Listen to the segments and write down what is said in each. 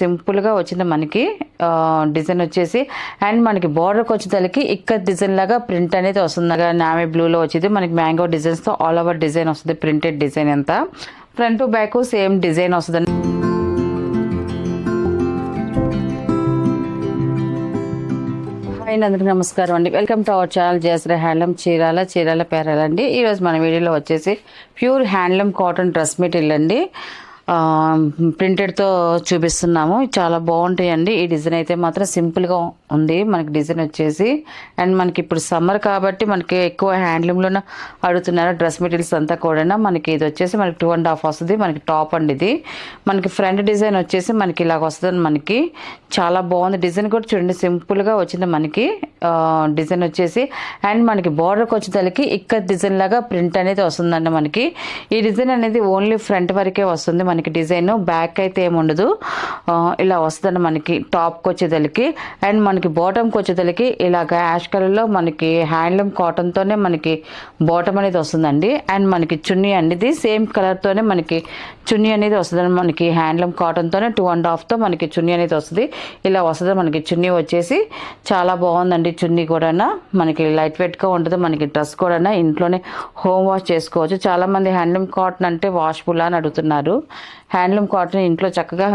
సింపుల్గా వచ్చింది మనకి డిజైన్ వచ్చేసి. అండ్ మనకి బార్డర్కి వచ్చేసరికి ఇక్కడ డిజైన్ లాగా ప్రింట్ అనేది వస్తుంది. నావీ బ్లూలో వచ్చేది మనకి మ్యాంగో డిజైన్స్తో ఆల్ ఓవర్ డిజైన్ వస్తుంది. ప్రింటెడ్ డిజైన్ అంతా front to back same design వస్తుంది. అందరికీ నమస్కారం అండి. Welcome to our channel Jayashree handloom Chirala Perala అండి. ఈరోజు మన వీడియోలో వచ్చేసి pure handloom cotton dress material అండి, ప్రింటెడ్తో చూపిస్తున్నాము. చాలా బాగుంటాయండి. ఈ డిజైన్ అయితే మాత్రం సింపుల్గా ఉంది మనకి డిజైన్ వచ్చేసి. అండ్ మనకి ఇప్పుడు సమ్మర్ కాబట్టి మనకి ఎక్కువ హ్యాండ్లూమ్లోనే అడుగుతున్నారు డ్రెస్ మెటీరియల్స్ అంతా కూడా. మనకి ఇది వచ్చేసి మనకి 2.5 వస్తుంది మనకి టాప్ అండి. ఇది మనకి ఫ్రంట్ డిజైన్ వచ్చేసి మనకి ఇలాగ వస్తుంది. మనకి చాలా బాగుంది డిజైన్ కూడా చూడండి, సింపుల్గా వచ్చింది మనకి డిజైన్ వచ్చేసి. అండ్ మనకి బార్డర్కి వచ్చేసరికి ఇక్కడ డిజైన్ లాగా ప్రింట్ అనేది వస్తుందండి. మనకి ఈ డిజైన్ అనేది ఓన్లీ ఫ్రంట్ వరకే వస్తుంది మనకి డిజైన్, బ్యాక్ అయితే ఏముండదు. ఇలా వస్తుంది మనకి టాప్కి వచ్చేదలికి. అండ్ మనకి బాటమ్కి వచ్చేదలికి ఇలాగ యాష్ కలర్లో మనకి హ్యాండ్లూమ్ కాటన్తోనే మనకి బాటమ్ అనేది వస్తుందండి. అండ్ మనకి చున్నీ అనేది సేమ్ కలర్తోనే మనకి చున్నీ అనేది వస్తుంది. మనకి హ్యాండ్లూమ్ కాటన్తోనే 2.5తో మనకి చున్నీ అనేది వస్తుంది. ఇలా వస్తుంది మనకి చున్నీ వచ్చేసి. చాలా బాగుందండి చున్నీ కూడా. మనకి లైట్ వెయిట్గా ఉంటుంది. మనకి డ్రెస్ కూడా ఇంట్లోనే హోమ్ వాష్ చేసుకోవచ్చు. చాలామంది హ్యాండ్లూమ్ కాటన్ అంటే వాష్ఫుల్ అని అడుగుతున్నారు. హ్యాండ్లూమ్ కాటన్ ఇంట్లో చక్కగా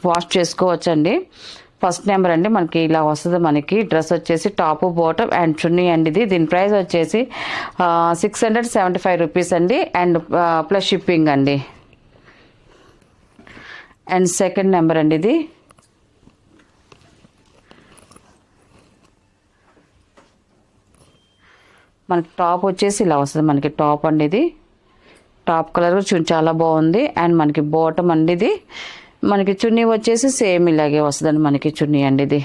వాష్ చేసుకోవచ్చు అండి. ఫస్ట్ నెంబర్ అండి మనకి ఇలా వస్తుంది. మనకి డ్రెస్ వచ్చేసి టాప్ బాటమ్ అండ్ చున్నీ అండి. దీని ప్రైస్ వచ్చేసి 675 రూపీస్ అండి. అండ్ ప్లస్ షిప్పింగ్ అండి. అండ్ సెకండ్ నెంబర్ అండి ఇది. మనకి టాప్ వచ్చేసి ఇలా వస్తుంది. మనకి టాప్ అండి ఇది. టాప్ కలర్ చాలా బాగుంది. అండ్ మనకి బాటమ్ అండి ఇది. మనకి చున్నీ వచ్చేసి సేమ్ ఇలాగే వస్తుందండి. మనకి చున్నీ అండి ఇది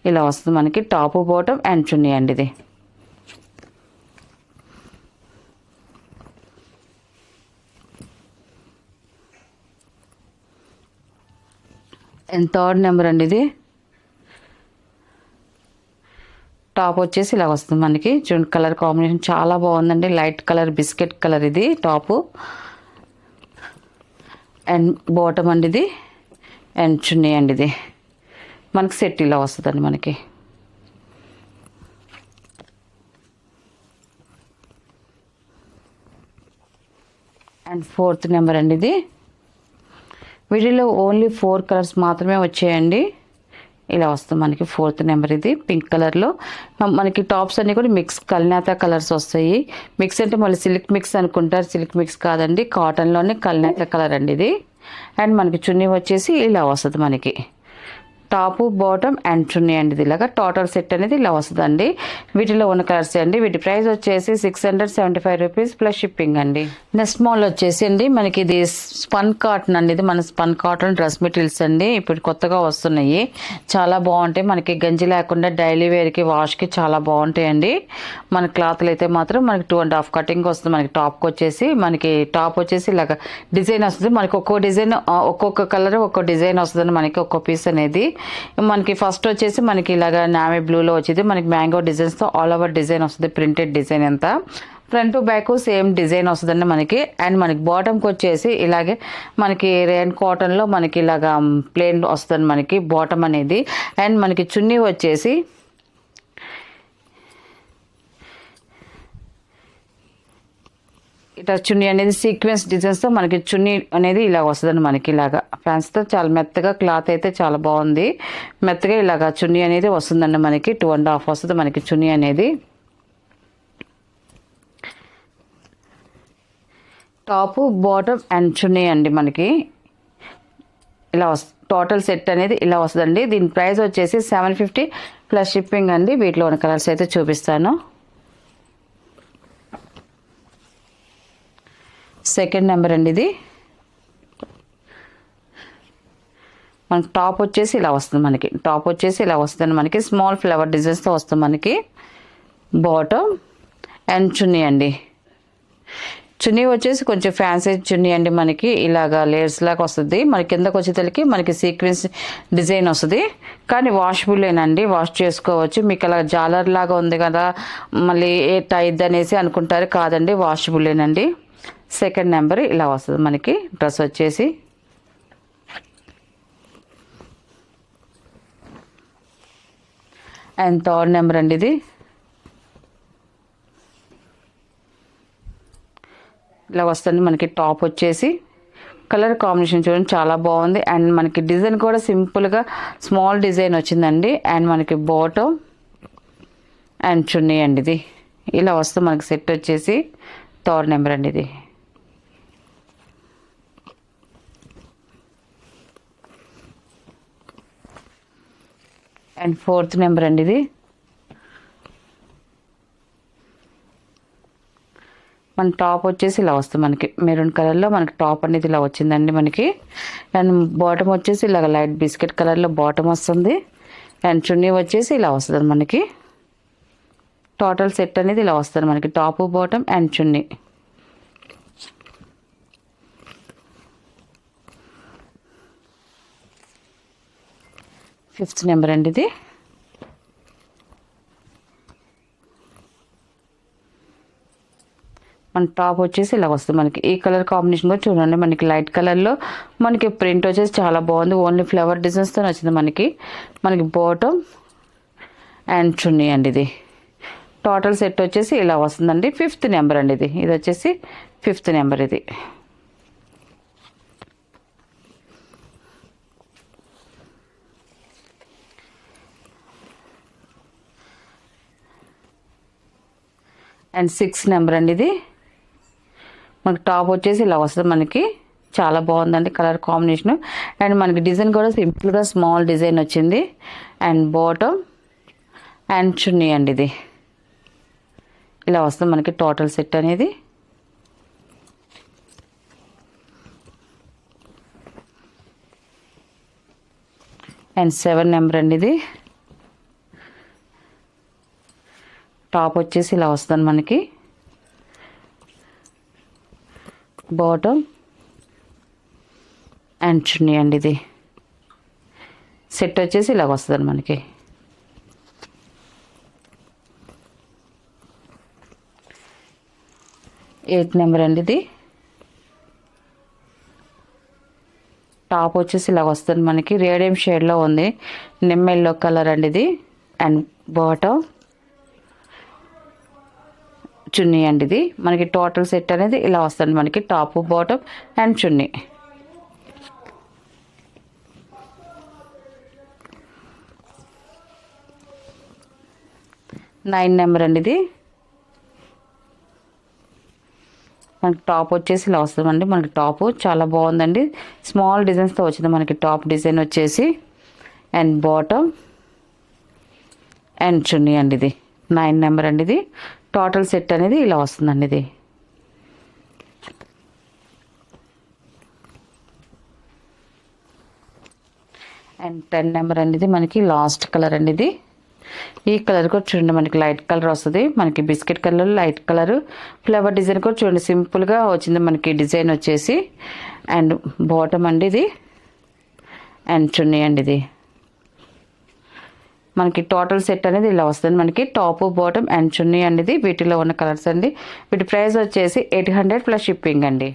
ఇలా వస్తుంది. మనకి టాప్ బాటమ్ అండ్ చున్నీ అండి ఇది. అండ్ థర్డ్ నెంబర్ అండి ఇది. టాప్ వచ్చేసి ఇలా వస్తుంది మనకి. చూడండి కలర్ కాంబినేషన్ చాలా బాగుందండి. లైట్ కలర్ బిస్కెట్ కలర్ ఇది టాపు. అండ్ బాటమ్ అండి ఇది. అండ్ చున్నీ అండి ఇది. మనకి సెట్ ఇలా వస్తుందండి మనకి. అండ్ ఫోర్త్ నెంబర్ అండి ఇది. వీటిలో ఓన్లీ 4 కలర్స్ మాత్రమే వచ్చాయండి. ఇలా వస్తుంది మనకి ఫోర్త్ నెంబర్ ఇది. పింక్ కలర్లో మనకి టాప్స్ అన్నీ కూడా మిక్స్ కల్నేత కలర్స్ వస్తాయి. మిక్స్ అంటే మళ్ళీ సిల్క్ మిక్స్ అనుకుంటారు. సిల్క్ మిక్స్ కాదండి, కాటన్లోనే కల్నేత కలర్ అండి ఇది. అండ్ మనకి చున్నీ వచ్చేసి ఇలా వస్తుంది మనకి. టాపు బాటమ్ అండ్ చున్నీ అండి ఇది. ఇలాగా టోటల్ సెట్ అనేది ఇలా వస్తుందండి. వీటిలో ఉన్న కలర్స్ అండి. వీటి ప్రైస్ వచ్చేసి 675 రూపీస్ ప్లస్ షిప్పింగ్ అండి. నెక్స్ట్ మోడల్ వచ్చేసి అండి మనకి ఇది స్పన్ కాటన్ అండి. ఇది మన స్పన్ కాటన్ డ్రెస్ మెటీరియల్స్ అండి. ఇప్పుడు కొత్తగా వస్తున్నాయి, చాలా బాగుంటాయి. మనకి గంజి లేకుండా డైలీ వేర్కి వాష్కి చాలా బాగుంటాయండి. మన క్లాత్లు అయితే మాత్రం మనకి 2.5 కటింగ్ వస్తుంది. మనకి టాప్కి వచ్చేసి మనకి టాప్ వచ్చేసి ఇలాగ డిజైన్ వస్తుంది. మనకి ఒక్కో డిజైన్ ఒక్కొక్క కలర్ ఒక్కో డిజైన్ వస్తుంది మనకి ఒక్కో పీస్ అనేది. మనకి ఫస్ట్ వచ్చేసి మనకి ఇలాగ నావీ బ్లూలో వచ్చేది మనకి మ్యాంగో డిజైన్స్తో ఆల్ ఓవర్ డిజైన్ వస్తుంది. ప్రింటెడ్ డిజైన్ అంతా front to back same design వస్తుందండి మనకి. అండ్ మనకి బాటమ్కి వచ్చేసి ఇలాగే మనకి రేన్ కాటన్లో మనకి ఇలాగ ప్లెయిన్ వస్తుంది మనకి బాటమ్ అనేది. అండ్ మనకి చున్నీ వచ్చేసి ఇట్లా చున్నీ అనేది సీక్వెన్స్ డిజైన్స్తో మనకి చున్నీ అనేది ఇలా వస్తుందండి మనకి. ఇలాగా ఫ్యాన్స్తో చాలా మెత్తగా క్లాత్ అయితే చాలా బాగుంది. మెత్తగా ఇలాగా చున్నీ అనేది వస్తుందండి మనకి. 2.5 వస్తుంది మనకి చున్నీ అనేది. టాపు బాటమ్ అండ్ చున్నీ అండి మనకి ఇలా టోటల్ సెట్ అనేది ఇలా వస్తుందండి. దీని ప్రైస్ వచ్చేసి 750 ప్లస్ షిప్పింగ్ అండి. వీటిలో ఉన్న కలర్స్ అయితే చూపిస్తాను. సెకండ్ నెంబర్ అండి ఇది. మనకి టాప్ వచ్చేసి ఇలా వస్తుంది మనకి. టాప్ వచ్చేసి ఇలా వస్తుంది మనకి. స్మాల్ ఫ్లవర్ డిజైన్స్తో వస్తుంది మనకి. బాటమ్ అండ్ చున్నీ అండి. చున్నీ వచ్చేసి కొంచెం ఫ్యాన్సీ చున్నీ అండి మనకి. ఇలాగా లేయర్స్ లాగా వస్తుంది. మన కిందకు వచ్చేసరికి మనకి సీక్వెన్స్ డిజైన్ వస్తుంది. కానీ వాషబుల్లేనండి, వాష్ చేసుకోవచ్చు. మీకు అలా జాలర్ లాగా ఉంది కదా మళ్ళీ ఏ టైడ్ అనేసి అనుకుంటారు. కాదండి, వాషబుల్లేనండి. సెకండ్ నెంబర్ ఇలా వస్తుంది మనకి డ్రెస్ వచ్చేసి. అండ్ థర్డ్ నెంబర్ అండి ఇది. ఇలా వస్తుంది మనకి. టాప్ వచ్చేసి కలర్ కాంబినేషన్ చూడండి చాలా బాగుంది. అండ్ మనకి డిజైన్ కూడా సింపుల్గా స్మాల్ డిజైన్ వచ్చిందండి. అండ్ మనకి బాటమ్ అండ్ చున్నీ అండి ఇది. ఇలా వస్తుంది మనకి సెట్ వచ్చేసి. థర్డ్ నెంబర్ అండి ఇది. అండ్ ఫోర్త్ నెంబర్ అండి ఇది. మన టాప్ వచ్చేసి ఇలా వస్తుంది మనకి. మెరూన్ కలర్లో మనకి టాప్ అనేది ఇలా వచ్చిందండి మనకి. అండ్ బాటమ్ వచ్చేసి ఇలాగ లైట్ బిస్కెట్ కలర్లో బాటమ్ వస్తుంది. అండ్ చున్నీ వచ్చేసి ఇలా వస్తుంది మనకి. టోటల్ సెట్ అనేది ఇలా వస్తుంది మనకి. Top bottom and chunni. Fifth number అండి ఇది. మన టాప్ వచ్చేసి ఇలా వస్తుంది మనకి. ఈ కలర్ కాంబినేషన్ కూడా చూడండి మనకి లైట్ కలర్లో మనకి ప్రింట్ వచ్చేసి చాలా బాగుంది. ఓన్లీ ఫ్లవర్ డిజైన్స్తో వచ్చింది మనకి. బాటమ్ అండ్ చున్నీ అండి ఇది. టోటల్ సెట్ వచ్చేసి ఇలా వస్తుందండి. ఫిఫ్త్ నెంబర్ అండి ఇది. ఇది వచ్చేసి ఫిఫ్త్ నెంబర్ ఇది. అండ్ సిక్స్ నెంబర్ అండి ఇది. మనకి టాప్ వచ్చేసి ఇలా వస్తుంది మనకి. చాలా బాగుందండి కలర్ కాంబినేషన్. అండ్ మనకి డిజైన్ కూడా సింపుల్గా స్మాల్ డిజైన్ వచ్చింది. అండ్ బాటమ్ అండ్ చున్నీ అండి ఇది. ఇలా వస్తుంది మనకి టోటల్ సెట్ అనేది. అండ్ 7 నెంబర్ అండి ఇది. టాప్ వచ్చేసి ఇలా వస్తుంది మనకి. బాటమ్ అండ్ చున్నీ అండి ఇది. సెట్ వచ్చేసి ఇలా వస్తుంది మనకి. ఎయిత్ నెంబర్ అండి ఇది. టాప్ వచ్చేసి ఇలా వస్తుంది మనకి. రేడియం షేడ్లో ఉంది. నిమ్మ ఎల్లో కలర్ అండి ఇది. అండ్ బాటమ్ చున్నీ అండి ఇది. మనకి టోటల్ సెట్ అనేది ఇలా వస్తుంది మనకి. Top bottom and chunni. Nine number అండి ఇది. మనకి టాప్ వచ్చేసి ఇలా వస్తుందండి మనకి. టాప్ చాలా బాగుందండి. స్మాల్ డిజైన్స్తో వచ్చింది మనకి టాప్ డిజైన్ వచ్చేసి. అండ్ బాటమ్ అండ్ చున్నీ అండి ఇది. 9 నెంబర్ అండి ఇది. టోటల్ సెట్ అనేది ఇలా వస్తుందండి ఇది. అండ్ 10 నెంబర్ అండి ఇది. మనకి లాస్ట్ కలర్ అండి ఇది. ఈ కలర్ కూడా చూడండి మనకి లైట్ కలర్ వస్తుంది మనకి. Biscuit colour light colour flower design కూడా చూడండి సింపుల్గా వచ్చింది మనకి డిజైన్ వచ్చేసి. అండ్ బాటమ్ అండి ఇది. అండ్ చున్నీ అండి ఇది. మనకి టోటల్ సెట్ అనేది ఇలా వస్తుంది మనకి. టాప్ బాటమ్ అండ్ చున్నీ అండి ఇది. వీటిలో ఉన్న కలర్స్ అండి. వీటి ప్రైస్ వచ్చేసి 800 ప్లస్ షిప్పింగ్ అండి.